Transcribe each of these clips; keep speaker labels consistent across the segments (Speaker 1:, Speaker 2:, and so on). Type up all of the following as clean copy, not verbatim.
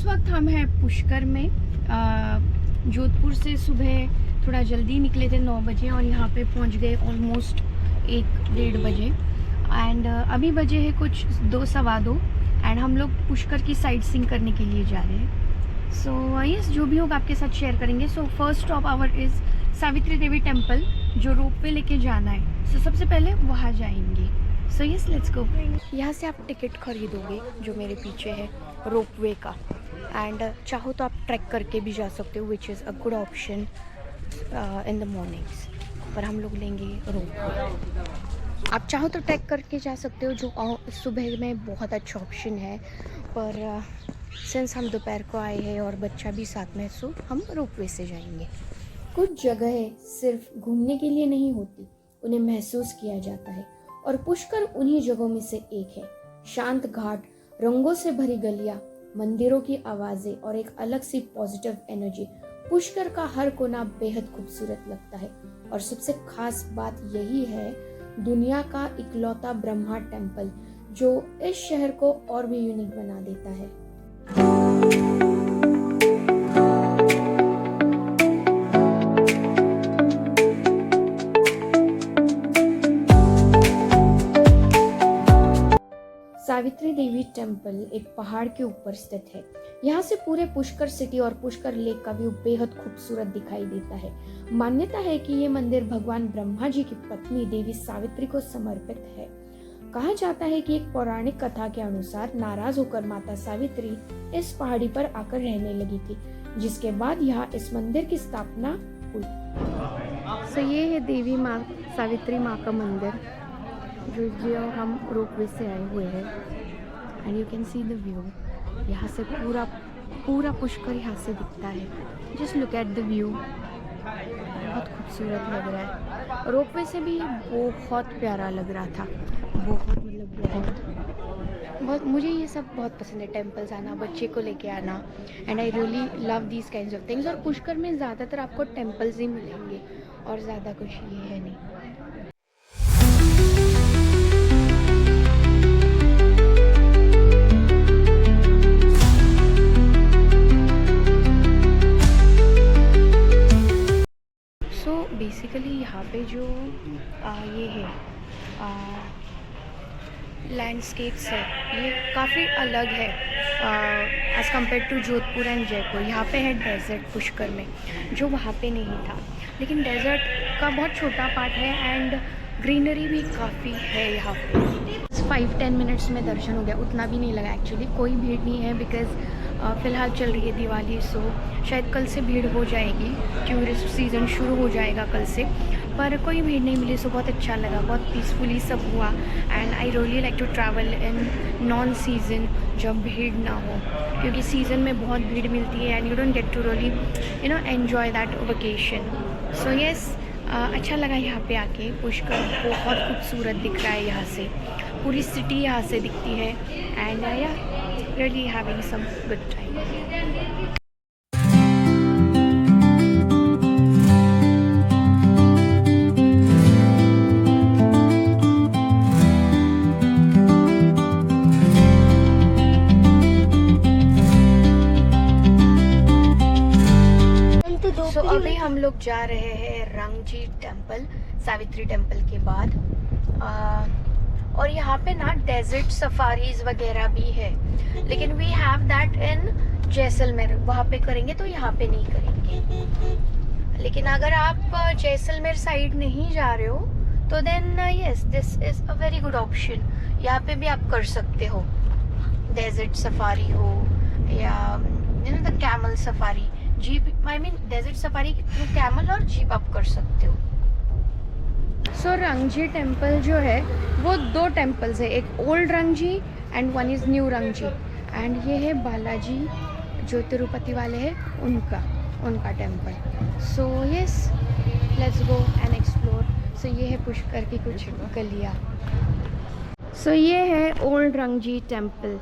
Speaker 1: वक्त हम हैं पुष्कर में। जोधपुर से सुबह थोड़ा जल्दी निकले थे 9 बजे और यहाँ पे पहुँच गए ऑलमोस्ट 1-1:30 बजे। एंड अभी बजे है कुछ 2 सवा 2 एंड हम लोग पुष्कर की साइट सीइंग करने के लिए जा रहे हैं। सो यस, जो भी होगा आपके साथ शेयर करेंगे। So first stop our is Savitri Devi temple, जो रोप वे लेके जाना है। सो सबसे पहले वहाँ जाएंगे। सो यस, लेट्स गो। यहाँ से आप टिकट खरीदोगे जो मेरे पीछे है रोप वे का। एंड चाहो तो आप ट्रैक करके भी जा सकते हो, which is a good option in the mornings. पर हम लोग लेंगे रोप वे। आप चाहो तो ट्रैक करके जा सकते हो, जो सुबह में बहुत अच्छा ऑप्शन है। पर सिंस हम दोपहर को आए हैं और बच्चा भी साथ में, सो हम रोप वे से जाएंगे। कुछ जगहें सिर्फ घूमने के लिए नहीं होती, उन्हें महसूस किया जाता है और पुष्कर उन्हीं जगहों में से एक है। शांत घाट, रंगों से भरी गलियां, मंदिरों की आवाजें और एक अलग सी पॉजिटिव एनर्जी। पुष्कर का हर कोना बेहद खूबसूरत लगता है और सबसे खास बात यही है, दुनिया का इकलौता ब्रह्मा टेम्पल, जो इस शहर को और भी यूनिक बना देता है। सावित्री देवी टेम्पल एक पहाड़ के ऊपर स्थित है। यहाँ से पूरे पुष्कर सिटी और पुष्कर लेक का व्यू बेहद खूबसूरत दिखाई देता है। मान्यता है कि ये मंदिर भगवान ब्रह्मा जी की पत्नी देवी सावित्री को समर्पित है। कहा जाता है कि एक पौराणिक कथा के अनुसार नाराज होकर माता सावित्री इस पहाड़ी पर आकर रहने लगी थी, जिसके बाद यहाँ इस मंदिर की स्थापना हुई। सो ये है देवी माँ सावित्री माँ का मंदिर, जो हम रोप वे से आए हुए हैं। And you can see the view. यहाँ से पूरा पुष्कर यहाँ से दिखता है। Just look at the view, बहुत खूबसूरत लग रहा है। रोप वे से भी बहुत प्यारा लग रहा था, बहुत मुझे ये सब बहुत पसंद है, टेम्पल्स आना, बच्चे को लेके आना। And I really love these kinds of things. और पुष्कर में ज़्यादातर आपको टेम्पल्स ही मिलेंगे और ज़्यादा कुछ ये है नहीं। बेसिकली यहाँ पे जो ये है लैंडस्केप्स है, ये काफ़ी अलग है as compare to Jodhpur and Jaipur. यहाँ पे है डेजर्ट पुष्कर में, जो वहाँ पे नहीं था। लेकिन डेजर्ट का बहुत छोटा पार्ट है एंड ग्रीनरी भी काफ़ी है यहाँ पे। 5-10 मिनट्स में दर्शन हो गया, उतना भी नहीं लगा एक्चुअली। कोई भीड़ नहीं है बिकॉज़ फ़िलहाल चल रही है दिवाली, सो शायद कल से भीड़ हो जाएगी, टूरिस्ट सीज़न शुरू हो जाएगा कल से। पर कोई भीड़ नहीं मिली, सो बहुत अच्छा लगा, बहुत पीसफुली सब हुआ। And I really like to travel in non season, जब भीड़ ना हो, क्योंकि सीज़न में बहुत भीड़ मिलती है and you don't get to really enjoy that vacation. So yes, अच्छा लगा यहाँ पे आके। पुष्कर बहुत खूबसूरत दिख रहा है यहाँ से, पूरी सिटी यहाँ से दिखती है। एंड या really having some good time. So, अभी हम लोग जा रहे हैं रंगजी टेम्पल, सावित्री टेम्पल के बाद। और यहाँ पे ना डेजर्ट सफारीज वगैरह भी है, लेकिन we have that in Jaisalmer. वहाँ पे करेंगे तो यहाँ पे नहीं करेंगे। लेकिन अगर आप जैसलमेर साइड नहीं जा रहे हो तो then yes, this is a very good option. यहाँ पे भी आप कर सकते हो, डेजर्ट सफारी हो या the camel safari, jeep, I mean desert safari through camel और जीप आप कर सकते हो। सो रंगजी टेम्पल जो है वो 2 टेम्पल्स है, एक old Rangji and one is new Rangji. And ये है बालाजी जो तिरुपति वाले हैं उनका temple. So yes, let's go and explore. So ये है पुष्कर की कुछ गलियाँ। सो ये है ओल्ड रंगजी टेम्पल,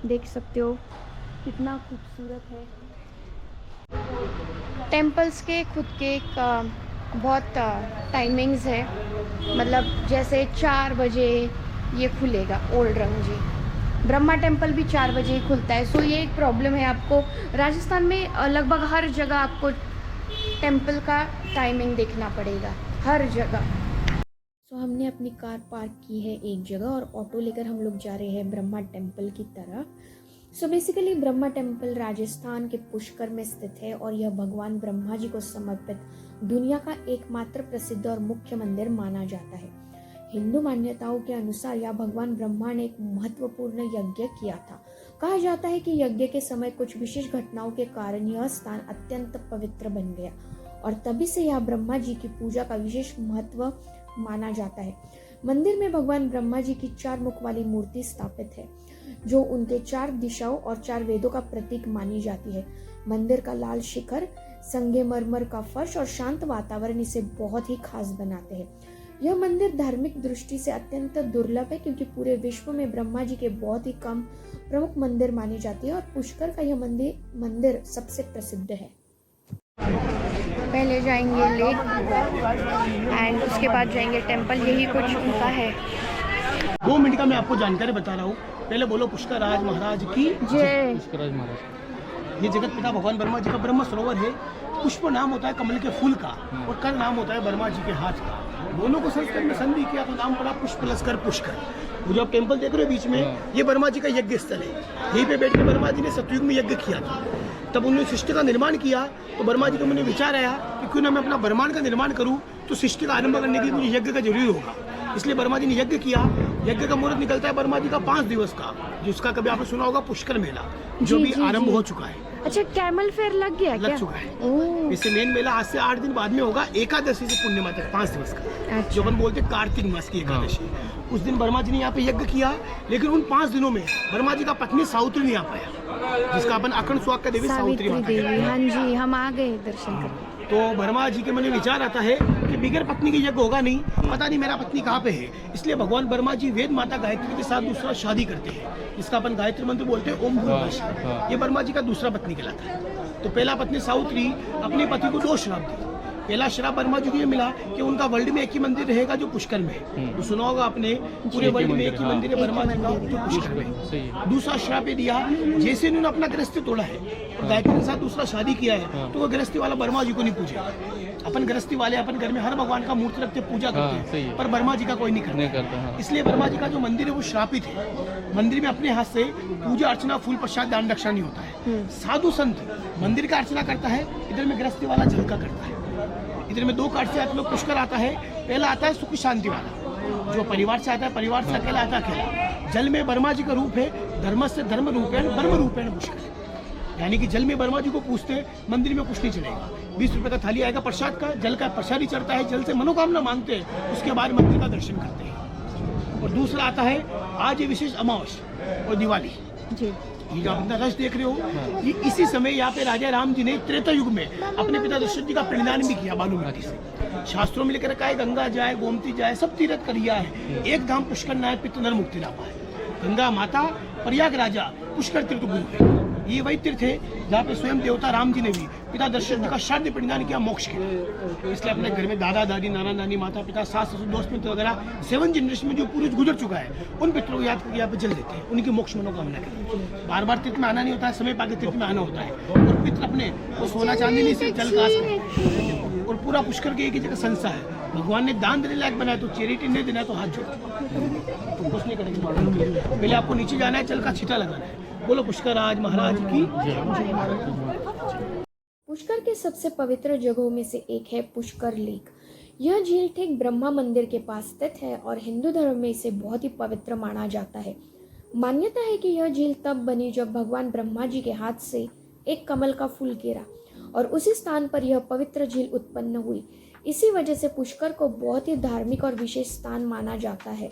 Speaker 1: देख सकते हो कितना खूबसूरत है। टेम्पल्स के खुद के एक बहुत टाइमिंग्स है, मतलब जैसे 4 बजे ये खुलेगा ओल्ड रंगजी, ब्रह्मा टेम्पल भी 4 बजे ही खुलता है। सो ये एक प्रॉब्लम है आपको राजस्थान में, लगभग हर जगह आपको टेम्पल का टाइमिंग देखना पड़ेगा, हर जगह। सो हमने अपनी कार पार्क की है एक जगह और ऑटो लेकर हम लोग जा रहे हैं ब्रह्मा टेम्पल की तरफ। So basically Brahma temple Rajasthan के पुष्कर में स्थित है और यह भगवान ब्रह्मा जी को समर्पित दुनिया का एकमात्र प्रसिद्ध और मुख्य मंदिर माना जाता है। हिंदू मान्यताओं के अनुसार यह भगवान ब्रह्मा ने एक महत्वपूर्ण यज्ञ किया था। कहा जाता है कि यज्ञ के समय कुछ विशेष घटनाओं के कारण यह स्थान अत्यंत पवित्र बन गया और तभी से यह ब्रह्मा जी की पूजा का विशेष महत्व माना जाता है। मंदिर में भगवान ब्रह्मा जी की 4 मुख वाली मूर्ति स्थापित है जो उनके 4 दिशाओं और 4 वेदों का प्रतीक मानी जाती है। मंदिर का लाल शिखर, संगमरमर का फर्श और शांत वातावरण इसे बहुत ही खास बनाते हैं। यह मंदिर धार्मिक दृष्टि से अत्यंत दुर्लभ है क्योंकि पूरे विश्व में ब्रह्मा जी के बहुत ही कम प्रमुख मंदिर माने जाते हैं और पुष्कर का यह मंदिर सबसे प्रसिद्ध है। पहले जाएंगे लेक एंड उसके बाद जाएंगे टेम्पल, यही कुछ उनका है।
Speaker 2: 2 मिनट का मैं आपको जानकारी बता रहा हूँ। पहले बोलो पुष्कर राज महाराज की
Speaker 1: जय।
Speaker 2: पुष्कर राज महाराज। ये जगत पिता भगवान ब्रह्मा जी का ब्रह्म सरोवर है। पुष्प नाम होता है कमल के फूल का और कर नाम होता है ब्रह्मा जी के हाथ का। दोनों को संस्कृत में संधि किया तो नाम पड़ा पुष्पलस्कर पुष्कर। वो जो आप टेम्पल देख रहे हो बीच में, ये ब्रह्मा जी का यज्ञ स्थल है। यहीं पे बैठ के ब्रह्मा जी ने सतयुग में यज्ञ किया था। तब उन्होंने सृष्टि का निर्माण किया तो ब्रह्मा जी को मैंने विचार आया कि क्यों ना मैं अपना ब्रह्मांड का निर्माण करूं, तो सृष्टि का आरंभ करने के लिए मुझे यज्ञ का जरूरी होगा। इसलिए ब्रह्मा जी ने यज्ञ किया। यज्ञ का मुहूर्त निकलता है ब्रह्मा जी का 5 दिवस का, जिसका कभी आपने सुना होगा पुष्कर मेला, जो भी आरंभ हो चुका है।
Speaker 1: अच्छा, कैमल फेयर लग गया क्या?
Speaker 2: लग चुका है। इससे मेन मेला आज से 8 दिन बाद में होगा, एकादशी से पूर्णिमा तक 5 दिवस का।
Speaker 1: अच्छा।
Speaker 2: जो अपन बोलते हैं कार्तिक मास की एकादशी। उस दिन ब्रह्मा जी ने यहाँ पे यज्ञ किया, लेकिन उन 5 दिनों में ब्रह्मा जी का पत्नी सावित्री नहीं आ पाया, जिसका अपन अखंड सुहाग का देवी सावित्री माता कहते हैं।
Speaker 1: हाँ जी, हम आ गए दर्शन करके।
Speaker 2: तो ब्रह्मा जी के मन में विचार आता है कि बगैर पत्नी के यज्ञ होगा नहीं, पता नहीं मेरा पत्नी कहाँ पे है। इसलिए भगवान ब्रह्मा जी वेद माता गायत्री के साथ दूसरा शादी करते हैं, जिसका अपन गायत्री मंत्र बोलते हैं ओम भूर्भुवः। ये ब्रह्मा जी का दूसरा पत्नी कहलाता है। तो पहला पत्नी सावित्री अपने पति को 2 श्राप दी। पहला श्राप ब्रह्मा जी को ये मिला कि उनका वर्ल्ड में एक ही मंदिर रहेगा जो पुष्कर में है। तो सुना होगा आपने, पूरे वर्ल्ड में एक ही मंदिर है ब्रह्मा जी का जो पुष्कर में। दूसरा श्राप ये दिया, जैसे इन्होंने अपना गृहस्थी तोड़ा है और गायत्री के साथ दूसरा शादी किया है, तो वो गृहस्थी वाला ब्रह्मा जी को नहीं पूजेगा। अपन गृहस्थी वाले अपन घर में हर भगवान का मूर्ति रखते पूजा करते हैं, पर ब्रह्मा जी का कोई नहीं करता। इसलिए ब्रह्मा जी का जो मंदिर है वो श्रापित है। मंदिर में अपने हाथ से पूजा अर्चना, फूल प्रसाद, दान दक्षिणा नहीं होता है। साधु संत मंदिर का अर्चना करता है, इधर में गृहस्थी वाला जल का करता है। इधर में 2 काट से आप लोग पुष्कर आता है। पहला आता है सुख शांति वाला, जो परिवार से आता है, परिवार से अकेला आता है अकेला। जल में ब्रह्मा जी का रूप है, धर्म से धर्म रूपेण ब्रह्म रूपेण पुष्कर, यानी कि जल में ब्रह्मा जी को पूछते हैं, मंदिर में कुछ नहीं चलेगा। 20 रुपए का थाली आएगा प्रसाद का, जल का प्रसाद चढ़ता है, जल से मनोकामना मांगते हैं, उसके बाद मंदिर का दर्शन करते हैं। और दूसरा आता है आज ये विशेष अमावस्या और दिवाली जी। ये जो आप अपना रस देख रहे हो, ये इसी समय यहाँ पे राजा राम जी ने त्रेता युग में अपने पिता दशरथ जी का पिंडदान भी किया बालू माटी से। शास्त्रों में लिख रखा है गंगा जाए, गोमती जाए, सब तीर्थ करिया है, एक धाम पुष्कर नाय पितृ नर मुक्ति ना पाए। गंगा माता, प्रयाग राजा, पुष्कर तीर्थ गुरु है। ये वही तीर्थ है जहाँ पे स्वयं देवता राम जी ने भी पिता दशरथ जी का श्राद्ध पिंडदान किया, मोक्ष के लिए। इसलिए अपने घर में दादा दादी, नाना नानी, माता पिता, सास ससुर, दोस्त मित्र वगैरह 7 जनरेशन में जो पूर्वज गुजर चुका है, उन पितरों को याद करके यहाँ पे जल देते हैं, उनकी मोक्ष मनोकामना के लिए। बार बार तीर्थ में आना नहीं होता है, समय पाके तीर्थ में आना होता है। और पितर अपने वो सोना चांदी नहीं से जल काश करते। और पूरा पुष्कर के एक ही जगह संस्था है। भगवान ने दान देने लायक बनाया तो चैरिटी नहीं देना है तो हाथ जोड़ो, तो कुछ नहीं करेंगे। पहले आपको नीचे जाना है, जल का छींटा लगाना है। बोलो पुष्कर राज महाराज की।
Speaker 1: पुष्कर के सबसे पवित्र जगहों में से एक है पुष्कर लेक। यह झील ठीक ब्रह्मा मंदिर के पास स्थित है और हिंदू धर्म में इसे बहुत ही पवित्र माना जाता है। मान्यता है कि यह झील तब बनी जब भगवान ब्रह्मा जी के हाथ से एक कमल का फूल गिरा और उसी स्थान पर यह पवित्र झील उत्पन्न हुई। इसी वजह से पुष्कर को बहुत ही धार्मिक और विशेष स्थान माना जाता है,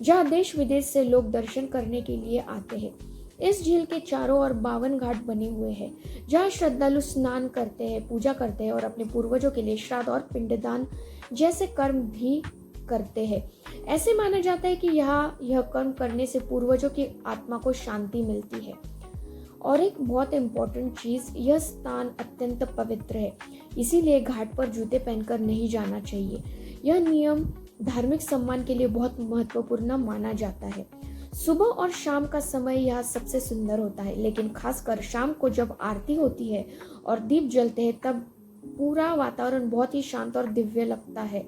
Speaker 1: जहाँ देश विदेश से लोग दर्शन करने के लिए आते हैं। इस झील के चारों ओर 52 घाट बने हुए हैं, जहाँ श्रद्धालु स्नान करते हैं, पूजा करते हैं और अपने पूर्वजों के लिए श्राद्ध और पिंडदान जैसे कर्म भी करते हैं। ऐसे माना जाता है कि यहाँ यह कर्म करने से पूर्वजों की आत्मा को शांति मिलती है। और एक बहुत इम्पोर्टेंट चीज, यह स्थान अत्यंत पवित्र है, इसीलिए घाट पर जूते पहनकर नहीं जाना चाहिए। यह नियम धार्मिक सम्मान के लिए बहुत महत्वपूर्ण माना जाता है। सुबह और शाम का समय यहाँ सबसे सुंदर होता है, लेकिन खासकर शाम को जब आरती होती है और दीप जलते हैं तब पूरा वातावरण बहुत ही शांत और दिव्य लगता है।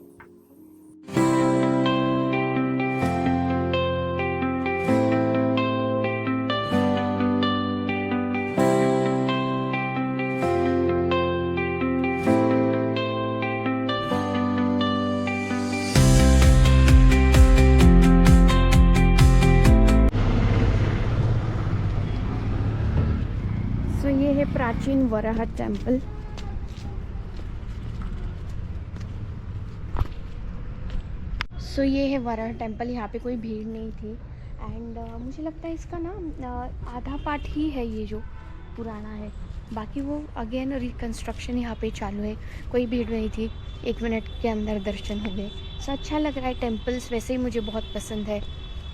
Speaker 1: सो ये है प्राचीन वराह टेम्पल। सो ये है वराह टेम्पल। यहाँ पे कोई भीड़ नहीं थी एंड मुझे लगता है इसका ना आधा पार्ट ही है ये जो पुराना है, बाकी वो अगेन रिकंस्ट्रक्शन यहाँ पे चालू है। कोई भीड़ नहीं थी, 1 मिनट के अंदर दर्शन हो गए। सो अच्छा लग रहा है। टेम्पल्स वैसे ही मुझे बहुत पसंद है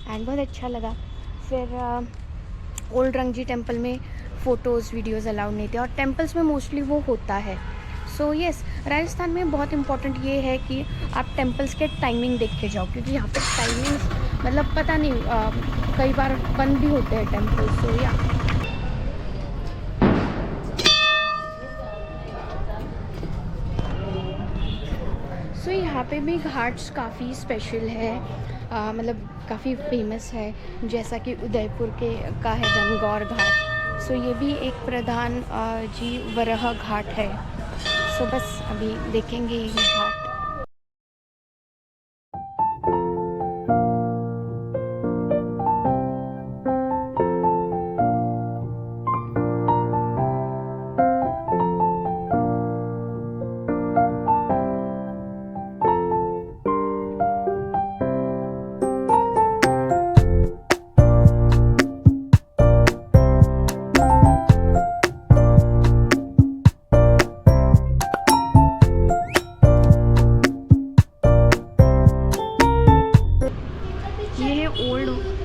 Speaker 1: एंड बहुत अच्छा लगा। फिर ओल्ड रंगजी टेम्पल में फ़ोटोज़ वीडियोज़ अलाउड नहीं थे और टेम्पल्स में मोस्टली वो होता है। सो यस, राजस्थान में बहुत इम्पोर्टेंट ये है कि आप टेम्पल्स के टाइमिंग देख के जाओ, क्योंकि यहाँ पे टाइमिंग मतलब पता नहीं कई बार बंद भी होते हैं टेम्पल्स। सो या सो यहाँ पे भी घाट्स काफ़ी स्पेशल है, मतलब काफ़ी फेमस है, जैसा कि उदयपुर का है गणगौर घाट। सो ये भी एक प्रधान जी वराह घाट है। सो बस अभी देखेंगे ये घाट।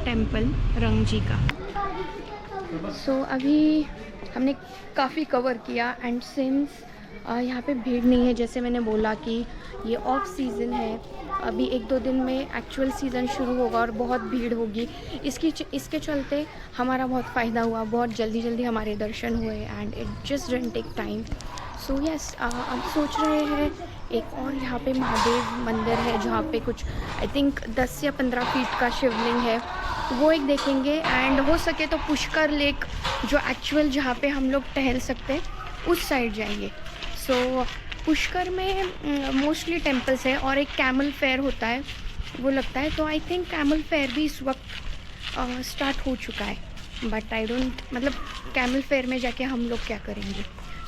Speaker 1: टेम्पल रंगजी का। सो अभी हमने काफ़ी कवर किया एंड सिंस यहाँ पे भीड़ नहीं है, जैसे मैंने बोला कि ये ऑफ सीज़न है, अभी 1-2 दिन में एक्चुअल सीज़न शुरू होगा और बहुत भीड़ होगी। इसके चलते हमारा बहुत फ़ायदा हुआ, बहुत जल्दी हमारे दर्शन हुए and it just didn't take time. So yes, अब सोच रहे हैं एक और यहाँ पे महादेव मंदिर है जहाँ पे कुछ आई थिंक 10 या 15 फीट का शिवलिंग है, वो एक देखेंगे एंड हो सके तो पुष्कर लेक जो एक्चुअल जहाँ पे हम लोग टहल सकते हैं उस साइड जाएंगे। सो पुष्कर में मोस्टली टेम्पल्स है और एक कैमल फेयर होता है वो लगता है, तो आई थिंक कैमल फेयर भी इस वक्त स्टार्ट हो चुका है, बट आई डोंट मतलब कैमल फेयर में जाके हम लोग क्या करेंगे।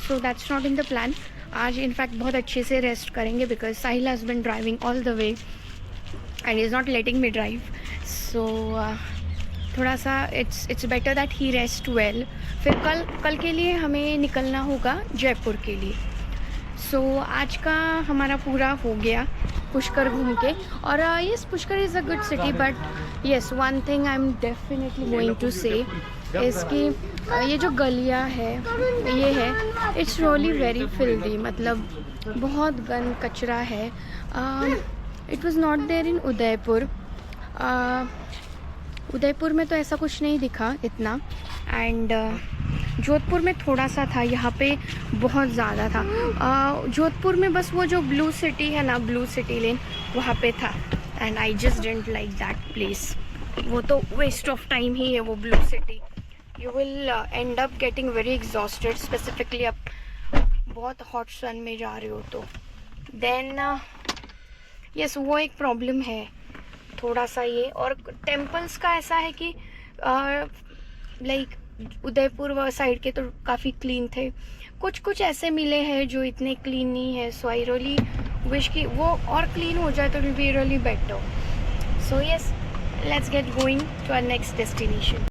Speaker 1: So that's not in the plan. आज इनफैक्ट बहुत अच्छे से रेस्ट करेंगे because Sahil has been driving all the way and is not letting me drive. So थोड़ा सा it's better that he rest well. फिर कल के लिए हमें निकलना होगा जयपुर के लिए। सो आज का हमारा पूरा हो गया पुष्कर घूम के। और yes, Pushkar is a good city, but yes one thing I am definitely going to say इसकी ये जो गलियाँ है ये है, इट्स रियली वेरी फिल्दी, मतलब बहुत गंद कचरा है। It was not there in Udaipur. Udaipur में तो ऐसा कुछ नहीं दिखा इतना एंड जोधपुर में थोड़ा सा था, यहाँ पे बहुत ज़्यादा था। जोधपुर में बस वो जो ब्लू सिटी है ना, ब्लू सिटी लेन, वहाँ पे था and I just didn't like that place. वो तो वेस्ट ऑफ टाइम ही है वो blue city. You will and up getting very exhausted, specifically आप बहुत हॉट सन में जा रहे हो तो। देन यस, वो एक प्रॉब्लम है थोड़ा सा ये। और टेम्पल्स का ऐसा है कि लाइक उदयपुर साइड के तो काफ़ी क्लीन थे, कुछ ऐसे मिले हैं जो इतने क्लीन नहीं है। सो आई रियली विश कि वो और क्लीन हो जाए तो it will be really better. So yes, let's get going to our next destination.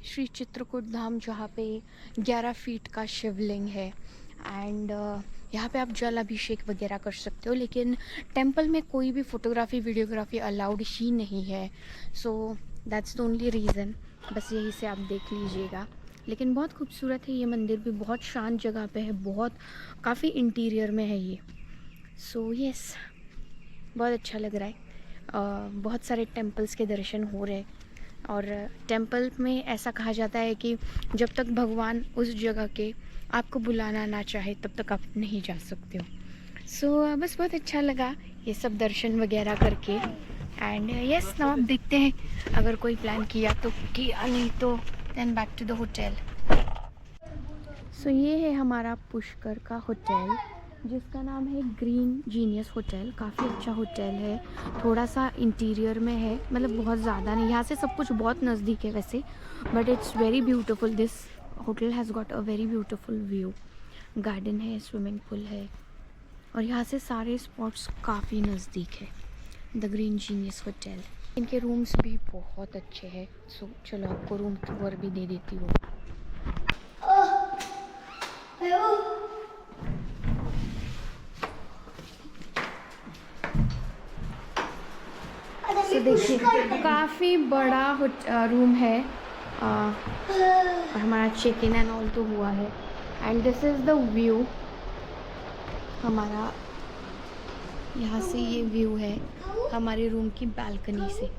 Speaker 1: Shri Chitrakoot Dham, जहाँ पे 11 फीट का शिवलिंग है। एंड यहाँ पे आप जल अभिषेक वगैरह कर सकते हो, लेकिन टेंपल में कोई भी फोटोग्राफी वीडियोग्राफी अलाउड ही नहीं है। सो दैट्स द ओनली रीज़न। बस यही से आप देख लीजिएगा। लेकिन बहुत खूबसूरत है ये मंदिर भी, बहुत शांत जगह पे है, बहुत काफ़ी इंटीरियर में है ये। सो यस, बहुत अच्छा लग रहा है। बहुत सारे टेम्पल्स के दर्शन हो रहे हैं। और टेंपल में ऐसा कहा जाता है कि जब तक भगवान उस जगह के आपको बुलाना ना चाहे तब तक आप नहीं जा सकते हो। सो बस बहुत अच्छा लगा ये सब दर्शन वगैरह करके। एंड यस, नाउ आप देखते हैं, अगर कोई प्लान किया तो किया, नहीं तो then back to the hotel. So ये है हमारा पुष्कर का होटल, जिसका नाम है ग्रीन जीनियस होटल। काफ़ी अच्छा होटल है, थोड़ा सा इंटीरियर में है, मतलब बहुत ज़्यादा नहीं। यहाँ से सब कुछ बहुत नज़दीक है वैसे, but it's very beautiful. This hotel has got a very beautiful view. Garden है, स्विमिंग पूल है, और यहाँ से सारे स्पॉट्स काफ़ी नज़दीक है। The green genius hotel. इनके रूम्स भी बहुत अच्छे हैं। सो चलो आपको रूम टूर भी दे देती हूँ। तो देखिए, काफ़ी बड़ा रूम है। और हमारा चेक इन एंड ऑल तो हुआ है। And this is the view हमारा। यहाँ से ये व्यू है हमारे रूम की बालकनी से।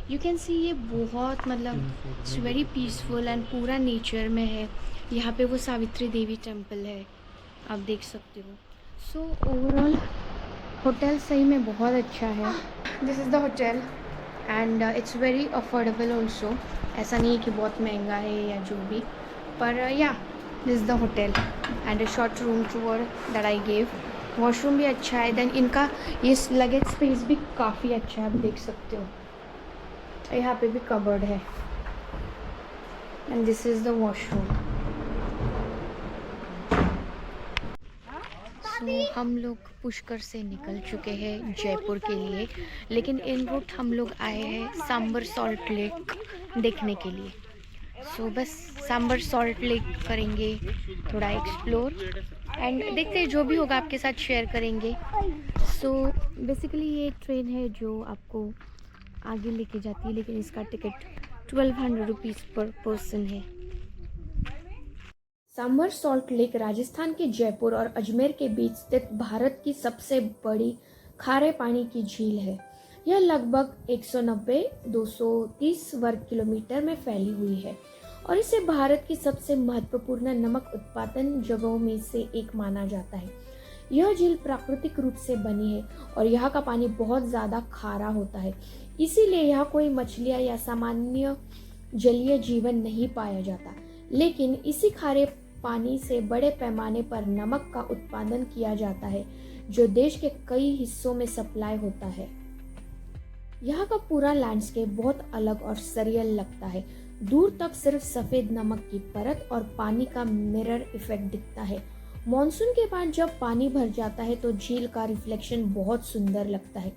Speaker 1: यू कैन सी, ये बहुत मतलब इट्स वेरी पीसफुल एंड पूरा नेचर में है। यहाँ पे वो सावित्री देवी टेम्पल है, आप देख सकते हो। सो ओवरऑल होटल सही में बहुत अच्छा है। This is the hotel and it's very affordable also. ऐसा नहीं है कि बहुत महंगा है या जो भी, पर या this is the hotel and a short room tour that I gave. Washroom भी अच्छा है। देन इनका ये लगेज स्पेस भी काफ़ी अच्छा है, आप देख सकते हो। यहाँ पे भी कबर्ड है and this is the washroom. So हम लोग पुष्कर से निकल चुके हैं जयपुर के लिए, लेकिन इन रूट हम लोग आए हैं सांबर सॉल्ट लेक देखने के लिए। सो बस सांबर सॉल्ट लेक करेंगे, थोड़ा एक्सप्लोर, एंड देखते हैं, जो भी होगा आपके साथ शेयर करेंगे। सो बेसिकली ये ट्रेन है जो आपको आगे लेके जाती है, लेकिन इसका टिकट 1200 रुपीज़ पर पर्सन है। सांबर सॉल्ट लेक राजस्थान के जयपुर और अजमेर के बीच स्थित भारत की सबसे बड़ी खारे पानी की झील है। यह लगभग 190-230 वर्ग किलोमीटर में फैली हुई है और इसे भारत की सबसे महत्वपूर्ण नमक उत्पादन जगहों में से एक माना जाता है। यह झील प्राकृतिक रूप से बनी है और यहाँ का पानी बहुत ज्यादा खारा होता है, इसीलिए यहाँ कोई मछलियाँ या सामान्य जलीय जीवन नहीं पाया जाता। लेकिन इसी खारे पानी से बड़े पैमाने पर नमक का उत्पादन किया जाता है, जो देश के कई हिस्सों में सप्लाई होता है। यहाँ का पूरा लैंडस्केप बहुत अलग और सरियल लगता है। दूर तक सिर्फ सफेद नमक की परत और पानी का मिरर इफेक्ट दिखता है। मॉनसून के बाद जब पानी भर जाता है तो झील का रिफ्लेक्शन बहुत सुंदर लगता है।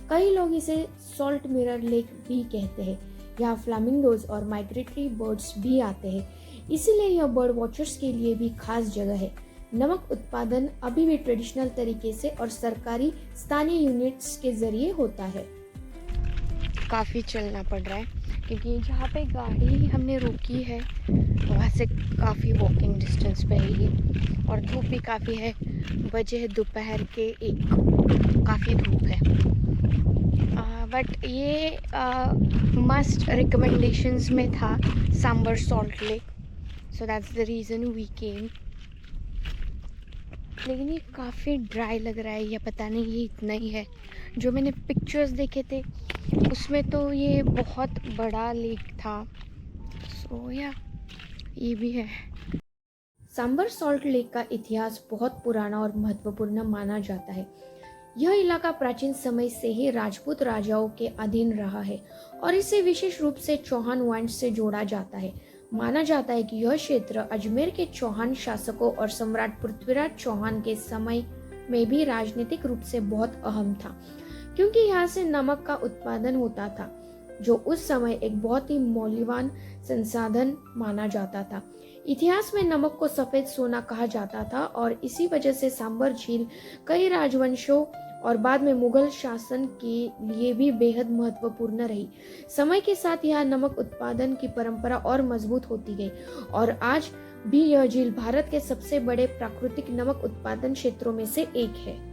Speaker 1: कई लोग इसे सॉल्ट मिरर लेक भी कहते हैं। यहाँ फ्लामिंगोज और माइग्रेटरी बर्ड्स भी आते हैं, इसीलिए यह बर्ड वॉचर्स के लिए भी खास जगह है। नमक उत्पादन अभी भी ट्रेडिशनल तरीके से और सरकारी स्थानीय यूनिट्स के जरिए होता है। काफ़ी चलना पड़ रहा है क्योंकि जहाँ पे गाड़ी हमने रोकी है वहाँ से काफ़ी वॉकिंग डिस्टेंस पे है ये, और धूप भी काफ़ी है। बजे है दोपहर के 1, काफ़ी धूप है। बट ये मस्ट रिकमेंडेशंस में था Sambhar salt lake, so that's the reason we came. लेकिन ये काफ़ी ड्राई लग रहा है, या पता नहीं ये इतना ही है। जो मैंने पिक्चर्स देखे थे उसमें तो ये बहुत बड़ा लेक था। सो या ये भी है। सांबर सॉल्ट लेक का इतिहास बहुत पुराना और महत्वपूर्ण माना जाता है। यह इलाका प्राचीन समय से ही राजपूत राजाओं के अधीन रहा है और इसे विशेष रूप से चौहान वंश से जोड़ा जाता है। माना जाता है कि यह क्षेत्र अजमेर के चौहान शासकों और सम्राट पृथ्वीराज चौहान के समय में भी राजनीतिक रूप से बहुत अहम था, क्योंकि यहाँ से नमक का उत्पादन होता था। जो उस समय एक बहुत ही मूल्यवान संसाधन माना जाता था। इतिहास में नमक को सफेद सोना कहा जाता था और इसी वजह से सांबर झील कई राजवंशों और बाद में मुगल शासन के लिए भी बेहद महत्वपूर्ण रही। समय के साथ यह नमक उत्पादन की परंपरा और मजबूत होती गई और आज भी यह झील भारत के सबसे बड़े प्राकृतिक नमक उत्पादन क्षेत्रों में से एक है।